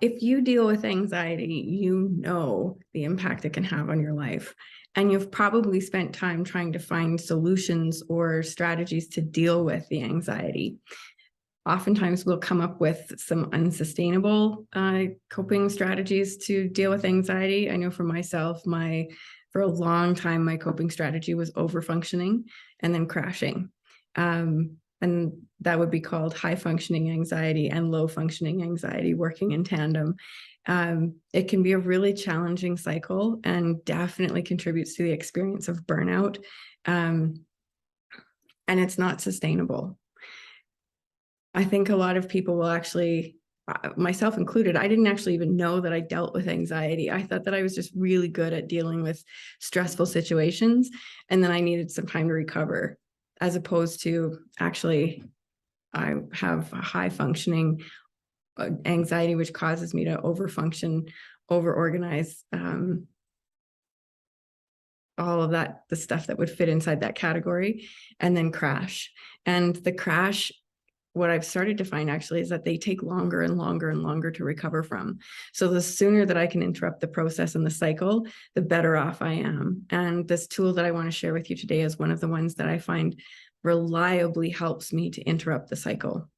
If you deal with anxiety, you know the impact it can have on your life. And you've probably spent time trying to find solutions or strategies to deal with the anxiety. Oftentimes, we'll come up with some unsustainable coping strategies to deal with anxiety. I know for myself, for a long time, my coping strategy was overfunctioning and then crashing. And that would be called high functioning anxiety and low functioning anxiety working in tandem. It can be a really challenging cycle and definitely contributes to the experience of burnout. And it's not sustainable. I think a lot of people will actually, myself included, I didn't actually even know that I dealt with anxiety. I thought that I was just really good at dealing with stressful situations, and then I needed some time to recover, as opposed to actually, I have a high functioning anxiety, which causes me to overfunction, overorganize, all of that, the stuff that would fit inside that category, and then crash. And the crash, what I've started to find actually is that they take longer and longer and longer to recover from. So the sooner that I can interrupt the process and the cycle, the better off I am. And this tool that I want to share with you today is one of the ones that I find reliably helps me to interrupt the cycle.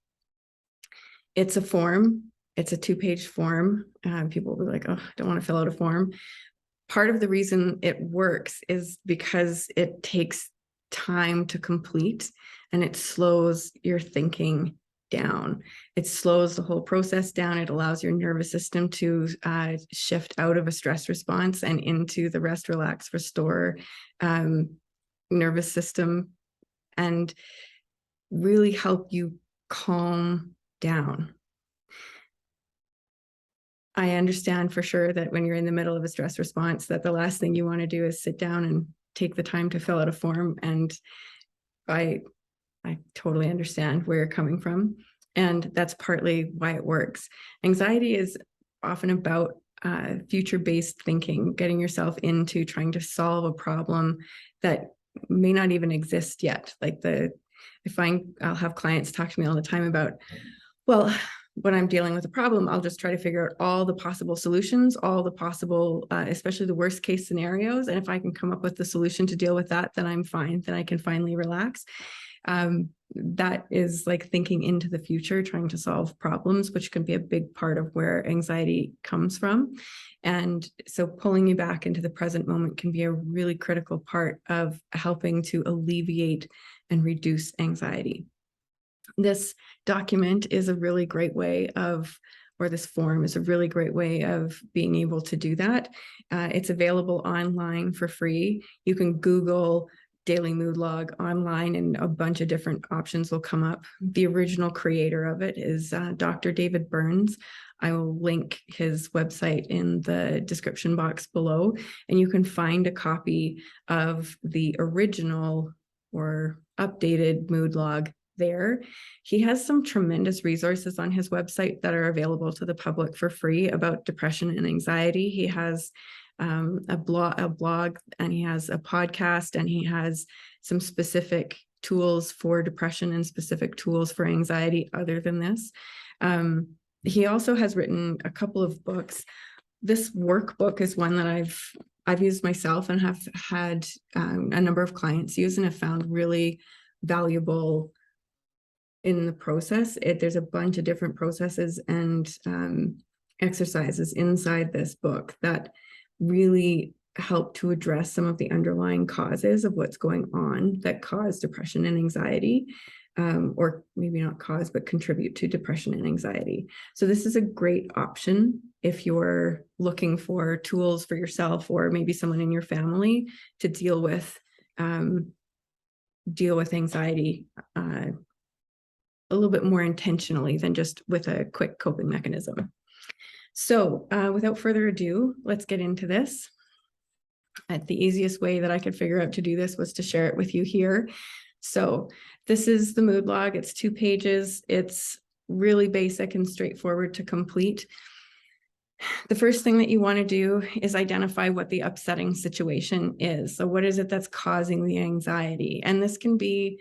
It's a form. It's a 2-page form. People will be like, oh, I don't want to fill out a form. Part of the reason it works is because it takes time to complete, and it slows your thinking down. It slows the whole process down. It allows your nervous system to shift out of a stress response and into the rest, relax, restore nervous system, and really help you calm down. I understand for sure that when you're in the middle of a stress response, that the last thing you want to do is sit down and take the time to fill out a form. And I totally understand where you're coming from. And that's partly why it works. Anxiety is often about future-based thinking, getting yourself into trying to solve a problem that may not even exist yet. I find I'll have clients talk to me all the time about, well, when I'm dealing with a problem, I'll just try to figure out all the possible solutions, all the possible, especially the worst case scenarios. And if I can come up with the solution to deal with that, then I'm fine. Then I can finally relax. That is like thinking into the future, trying to solve problems, which can be a big part of where anxiety comes from. And so pulling you back into the present moment can be a really critical part of helping to alleviate and reduce anxiety. This document is a really great way of, or this form is a really great way of being able to do that. It's available online for free. You can Google daily mood log online and a bunch of different options will come up. The original creator of it is Dr. David Burns. I will link his website in the description box below, and you can find a copy of the original or updated mood log there. He has some tremendous resources on his website that are available to the public for free about depression and anxiety. He has a blog, and he has a podcast, and he has some specific tools for depression and specific tools for anxiety other than this. He also has written a couple of books. This workbook is one that I've used myself and have had a number of clients use and have found really valuable in the process. There's a bunch of different processes and exercises inside this book that really help to address some of the underlying causes of what's going on that cause depression and anxiety, or maybe not cause, but contribute to depression and anxiety. So this is a great option if you're looking for tools for yourself or maybe someone in your family to deal with anxiety a little bit more intentionally than just with a quick coping mechanism. So without further ado, let's get into this. The easiest way that I could figure out to do this was to share it with you here. So this is the mood log. It's 2 pages. It's really basic and straightforward to complete. The first thing that you want to do is identify what the upsetting situation is. So what is it that's causing the anxiety? And this can be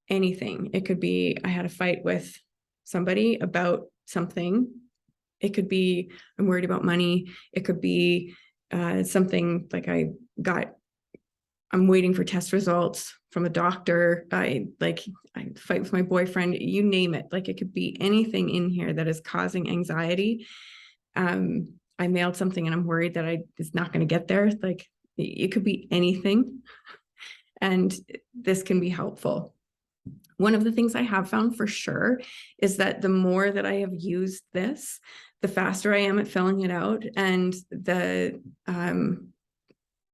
anything. It could be, I had a fight with somebody about something. It could be, I'm worried about money. It could be something like I'm waiting for test results from a doctor. I fight with my boyfriend, you name it. Like, it could be anything in here that is causing anxiety. I mailed something and I'm worried that it's not going to get there. Like, it could be anything. And this can be helpful. One of the things I have found for sure is that the more that I have used this, the faster I am at filling it out. And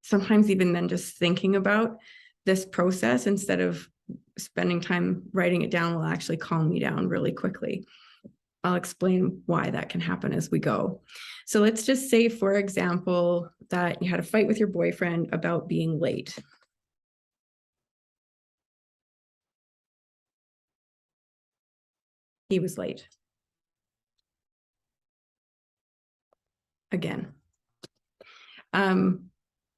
sometimes even then just thinking about this process instead of spending time writing it down will actually calm me down really quickly. I'll explain why that can happen as we go. So let's just say, for example, that you had a fight with your boyfriend about being late. He was late. Again.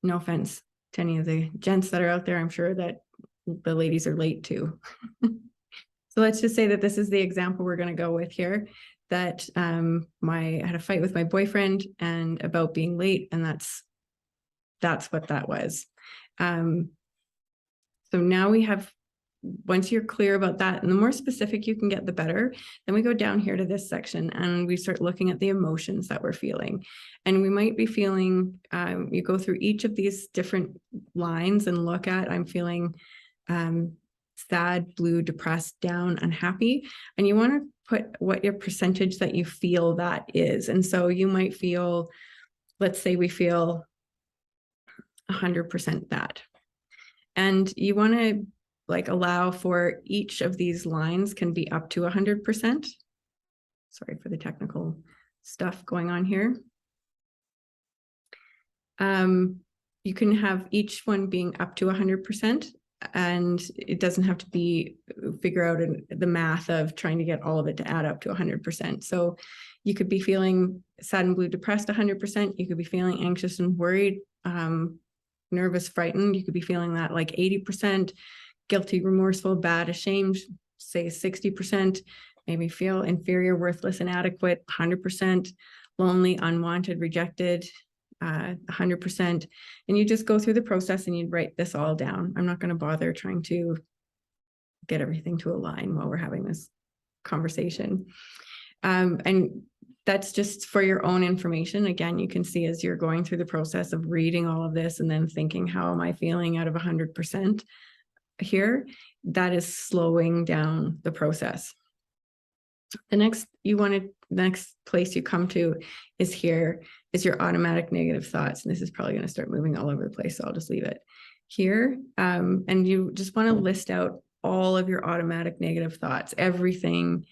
No offense to any of the gents that are out there. I'm sure that the ladies are late too. So let's just say that this is the example we're going to go with here, that I had a fight with my boyfriend and about being late, and that's what that was. So now we have, once you're clear about that, and the more specific you can get, the better, then we go down here to this section and we start looking at the emotions that we're feeling. And we might be feeling, you go through each of these different lines and look at, I'm feeling sad, blue, depressed, down, unhappy. And you want to put what your percentage that you feel that is. And so you might feel, let's say we feel 100% that. And you want to allow for each of these lines can be up to 100%. Sorry for the technical stuff going on here. You can have each one being up to 100%, and it doesn't have to be figure out the math of trying to get all of it to add up to 100%. So you could be feeling sad and blue, depressed 100%. You could be feeling anxious and worried, nervous, frightened. You could be feeling that 80%, guilty, remorseful, bad, ashamed, say 60%, maybe feel inferior, worthless, inadequate, 100%, lonely, unwanted, rejected, 100%. And you just go through the process and you write this all down. I'm not going to bother trying to get everything to align while we're having this conversation. And that's just for your own information. Again, you can see as you're going through the process of reading all of this and then thinking, how am I feeling out of 100% here? That is slowing down the process. The next place you come to is here, is your automatic negative thoughts. And this is probably going to start moving all over the place, so I'll just leave it here. And you just want to list out all of your automatic negative thoughts, everything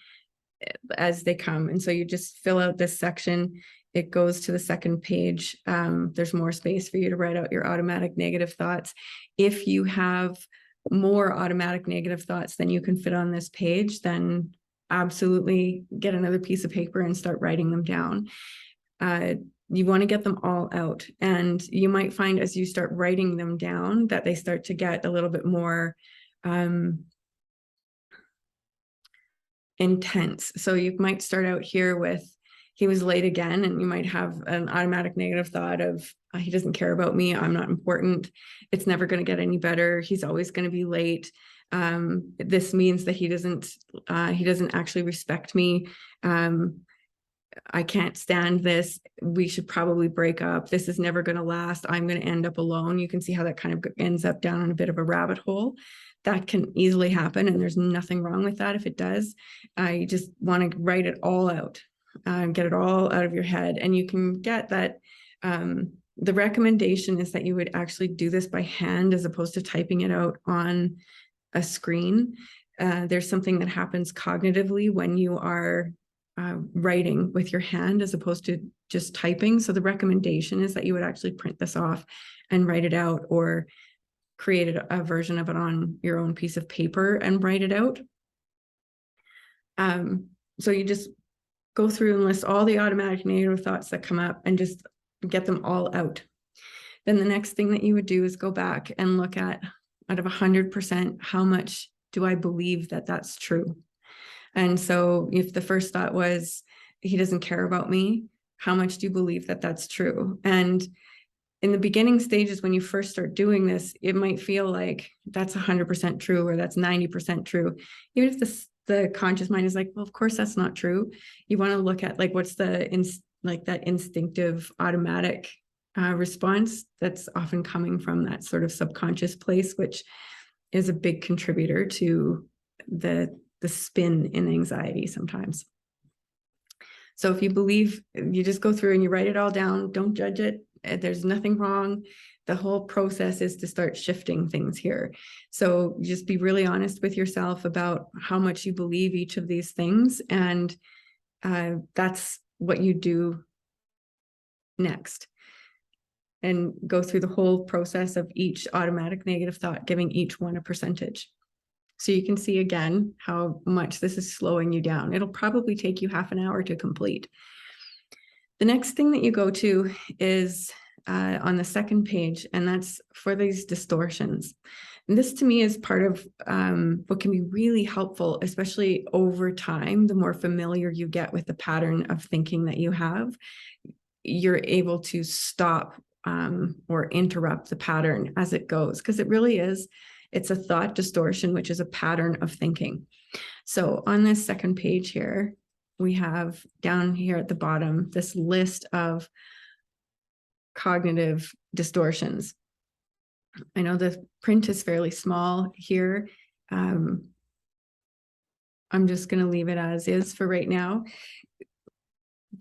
as they come. And so you just fill out this section. It goes to the second page. There's more space for you to write out your automatic negative thoughts. If you have more automatic negative thoughts than you can fit on this page, then absolutely get another piece of paper and start writing them down. You want to get them all out. And you might find as you start writing them down that they start to get a little bit more intense. So you might start out here with, he was late again, and you might have an automatic negative thought of, he doesn't care about me, I'm not important, it's never going to get any better, he's always going to be late. This means that he doesn't actually respect me. I can't stand this. We should probably break up. This is never going to last. I'm going to end up alone. You can see how that kind of ends up down in a bit of a rabbit hole. That can easily happen, and there's nothing wrong with that if it does. You just want to write it all out, get it all out of your head. And you can get that. The recommendation is that you would actually do this by hand as opposed to typing it out on a screen. There's something that happens cognitively when you are writing with your hand as opposed to just typing. So the recommendation is that you would actually print this off and write it out, or create a version of it on your own piece of paper and write it out. So you just go through and list all the automatic negative thoughts that come up and just get them all out. Then the next thing that you would do is go back and look at, out of 100%, how much do I believe that that's true? And so if the first thought was, he doesn't care about me. How much do you believe that that's true? And in the beginning stages, when you first start doing this, it might feel like that's 100% true, or that's 90% true. Even if the conscious mind is like, well, of course that's not true. You want to look at like, what's that instinctive automatic response that's often coming from that sort of subconscious place, which is a big contributor to the spin in anxiety sometimes. So if you believe, you just go through and you write it all down, don't judge it. There's nothing wrong. The whole process is to start shifting things here. So just be really honest with yourself about how much you believe each of these things. And that's what you do next. And go through the whole process of each automatic negative thought, giving each one a percentage. So you can see again how much this is slowing you down. It'll probably take you half an hour to complete. The next thing that you go to is on the second page, and that's for these distortions. And this to me is part of what can be really helpful, especially over time. The more familiar you get with the pattern of thinking that you have, you're able to stop or interrupt the pattern as it goes, because it really is, it's a thought distortion, which is a pattern of thinking. So on this second page here, we have down here at the bottom, this list of cognitive distortions. I know the print is fairly small here. I'm just going to leave it as is for right now.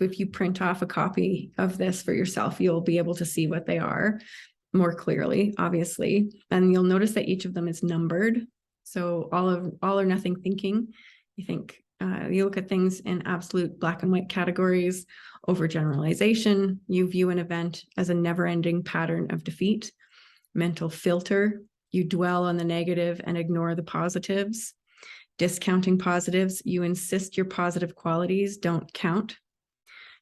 If you print off a copy of this for yourself, you'll be able to see what they are more clearly, obviously. And you'll notice that each of them is numbered. So all or nothing thinking, you think, you look at things in absolute black and white categories. Overgeneralization, you view an event as a never-ending pattern of defeat. Mental filter, you dwell on the negative and ignore the positives. Discounting positives, you insist your positive qualities don't count.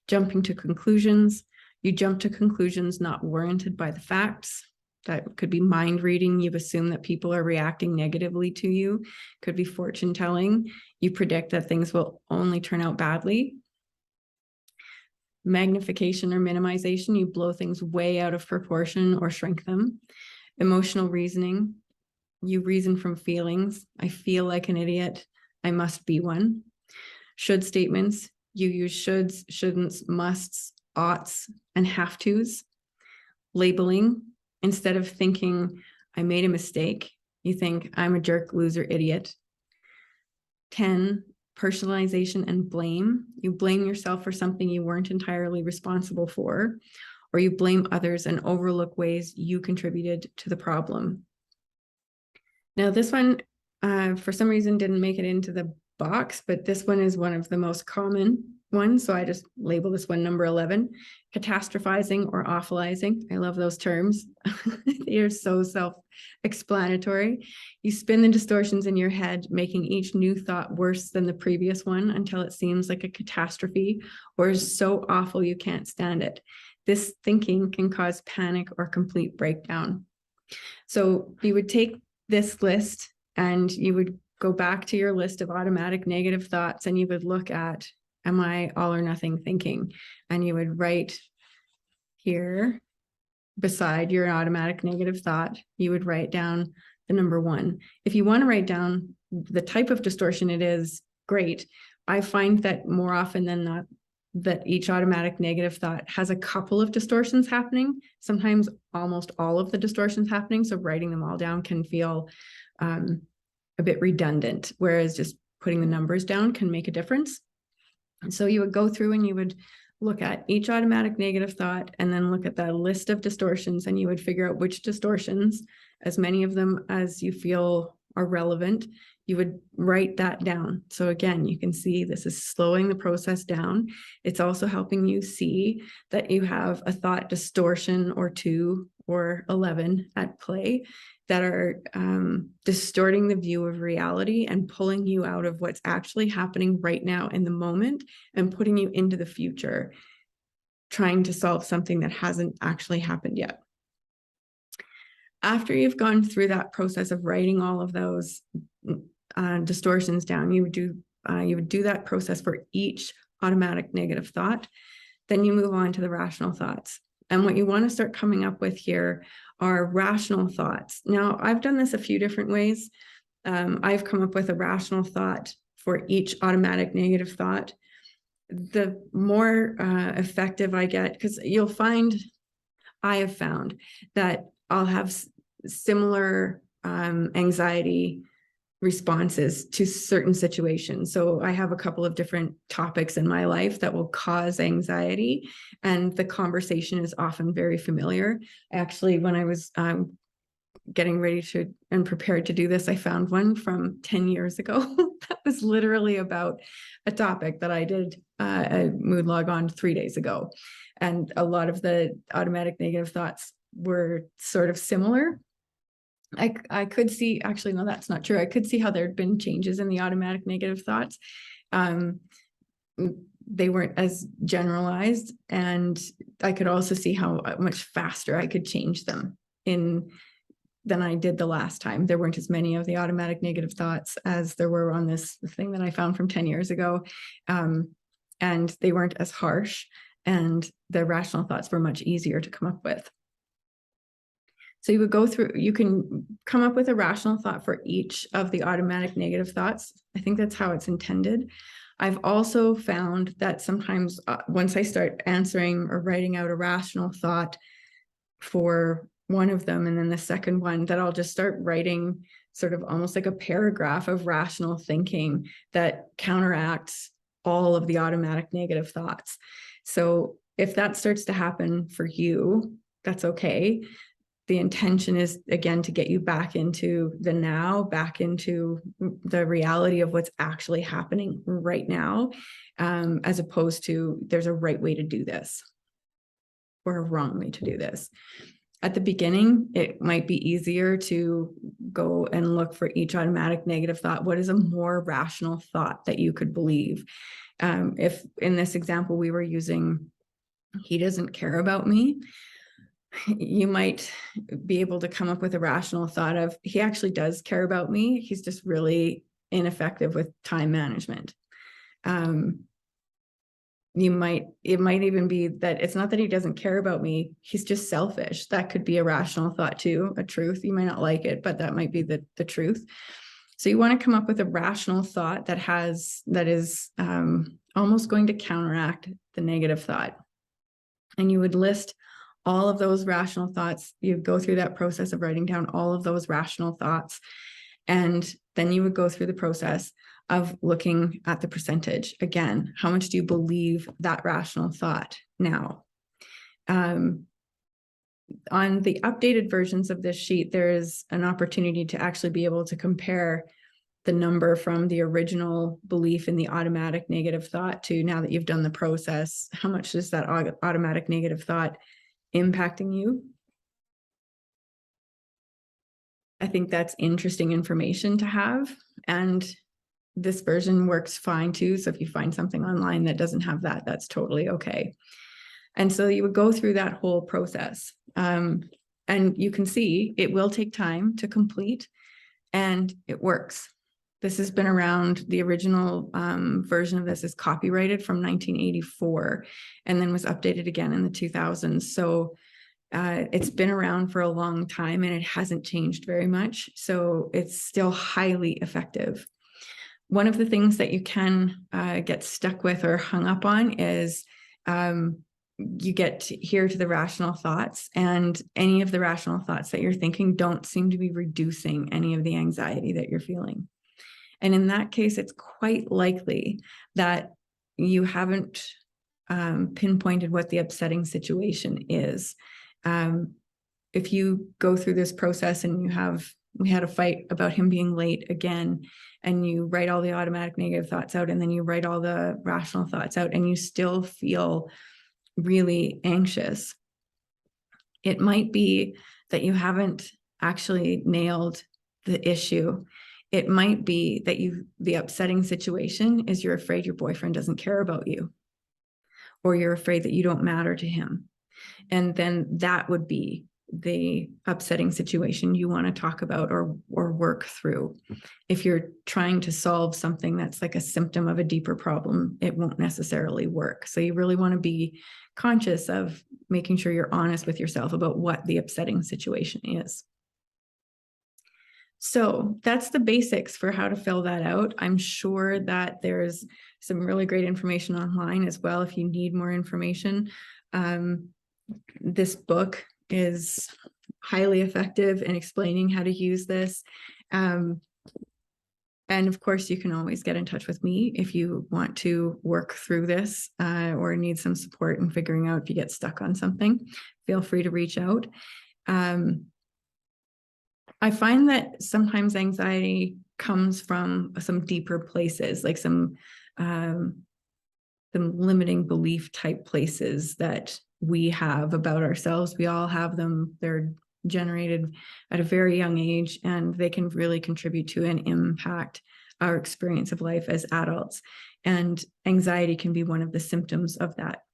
Jumping to conclusions, you jump to conclusions not warranted by the facts. That could be mind reading. You've assumed that people are reacting negatively to you. Could be fortune telling. You predict that things will only turn out badly. Magnification or minimization, you blow things way out of proportion or shrink them. Emotional reasoning, you reason from feelings. I feel like an idiot. I must be one. Should statements, you use shoulds, shouldn'ts, musts, oughts, and have tos. Labeling, instead of thinking, I made a mistake, you think, I'm a jerk, loser, idiot. 10, personalization and blame. You blame yourself for something you weren't entirely responsible for, or you blame others and overlook ways you contributed to the problem. Now, this one, for some reason, didn't make it into the box, but this one is one of the most common ones. So I just label this one number 11, catastrophizing or awfulizing. I love those terms. They are so self-explanatory. You spin the distortions in your head, making each new thought worse than the previous one until it seems like a catastrophe or is so awful you can't stand it. This thinking can cause panic or complete breakdown. So you would take this list and you would go back to your list of automatic negative thoughts and you would look at, am I all or nothing thinking? And you would write here beside your automatic negative thought, you would write down the number 1. If you want to write down the type of distortion it is, great. I find that more often than not, that each automatic negative thought has a couple of distortions happening, sometimes almost all of the distortions happening. So writing them all down can feel a bit redundant, whereas just putting the numbers down can make a difference. And so you would go through and you would look at each automatic negative thought and then look at the list of distortions, and you would figure out which distortions, as many of them as you feel are relevant, you would write that down. So again, you can see this is slowing the process down. It's also helping you see that you have a thought distortion or 2 or 11 at play that are distorting the view of reality and pulling you out of what's actually happening right now in the moment and putting you into the future, trying to solve something that hasn't actually happened yet. After you've gone through that process of writing all of those distortions down, you would do that process for each automatic negative thought, then you move on to the rational thoughts. And what you want to start coming up with here are rational thoughts. Now, I've done this a few different ways. I've come up with a rational thought for each automatic negative thought. The more effective I get, because I have found that I'll have similar anxiety responses to certain situations. So I have a couple of different topics in my life that will cause anxiety, and the conversation is often very familiar. Actually, when I was getting ready to and prepared to do this, I found one from 10 years ago that was literally about a topic that I did a mood log on 3 days ago. And a lot of the automatic negative thoughts were sort of similar. I could see, actually, no, that's not true. I could see how there had been changes in the automatic negative thoughts. They weren't as generalized, and I could also see how much faster I could change them than I did the last time. There weren't as many of the automatic negative thoughts as there were on this thing that I found from 10 years ago. And they weren't as harsh, and the rational thoughts were much easier to come up with. So you would go through, you can come up with a rational thought for each of the automatic negative thoughts. I think that's how it's intended. I've also found that sometimes once I start answering or writing out a rational thought for one of them, and then the second one, that I'll just start writing sort of almost like a paragraph of rational thinking that counteracts all of the automatic negative thoughts. So if that starts to happen for you, that's okay. The intention is, again, to get you back into the now, back into the reality of what's actually happening right now, as opposed to there's a right way to do this or a wrong way to do this. At the beginning, it might be easier to go and look for each automatic negative thought. What is a more rational thought that you could believe? If in this example we were using, he doesn't care about me, you might be able to come up with a rational thought of, he actually does care about me. He's just really ineffective with time management. It might even be that it's not that he doesn't care about me, he's just selfish. That could be a rational thought too, a truth. You might not like it, but that might be the truth. So you want to come up with a rational thought that is almost going to counteract the negative thought. And you would list all of those rational thoughts. You go through that process of writing down all of those rational thoughts. And then you would go through the process of looking at the percentage. Again, how much do you believe that rational thought now? On the updated versions of this sheet, there is an opportunity to actually be able to compare the number from the original belief in the automatic negative thought to now that you've done the process. How much is that automatic negative thought impacting you? I think that's interesting information to have. And this version works fine too. So if you find something online that doesn't have that, that's totally okay. And so you would go through that whole process. And you can see it will take time to complete, and it works. This has been around, the original version of this is copyrighted from 1984 and then was updated again in the 2000s. So it's been around for a long time and it hasn't changed very much. So it's still highly effective. One of the things that you can get stuck with or hung up on is you get here to the rational thoughts, and any of the rational thoughts that you're thinking don't seem to be reducing any of the anxiety that you're feeling. And in that case, it's quite likely that you haven't pinpointed what the upsetting situation is. If you go through this process and we had a fight about him being late again, and you write all the automatic negative thoughts out, and then you write all the rational thoughts out, and you still feel really anxious, it might be that you haven't actually nailed the issue. It might be that the upsetting situation is you're afraid your boyfriend doesn't care about you, or you're afraid that you don't matter to him. And then that would be the upsetting situation you want to talk about or work through. If you're trying to solve something that's like a symptom of a deeper problem, it won't necessarily work. So you really want to be conscious of making sure you're honest with yourself about what the upsetting situation is. So that's the basics for how to fill that out. I'm sure that there's some really great information online as well if you need more information. This book is highly effective in explaining how to use this. And of course, you can always get in touch with me if you want to work through this or need some support in figuring out if you get stuck on something. Feel free to reach out. I find that sometimes anxiety comes from some deeper places, like some limiting belief type places that we have about ourselves. We all have them. They're generated at a very young age, and they can really contribute to and impact our experience of life as adults. And anxiety can be one of the symptoms of that.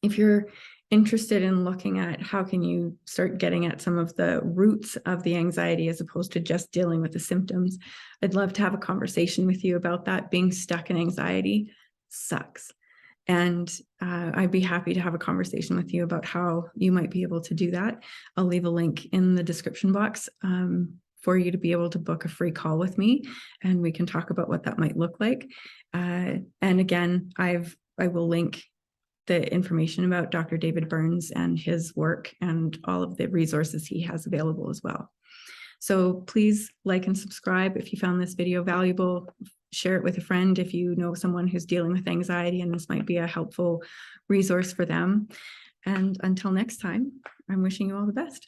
If you're interested in looking at how can you start getting at some of the roots of the anxiety as opposed to just dealing with the symptoms, I'd love to have a conversation with you about that. Being stuck in anxiety sucks. And I'd be happy to have a conversation with you about how you might be able to do that. I'll leave a link in the description box for you to be able to book a free call with me, and we can talk about what that might look like. And again, I will link the information about Dr. David Burns and his work and all of the resources he has available as well. So please like and subscribe if you found this video valuable. Share it with a friend if you know someone who's dealing with anxiety and this might be a helpful resource for them. And until next time, I'm wishing you all the best.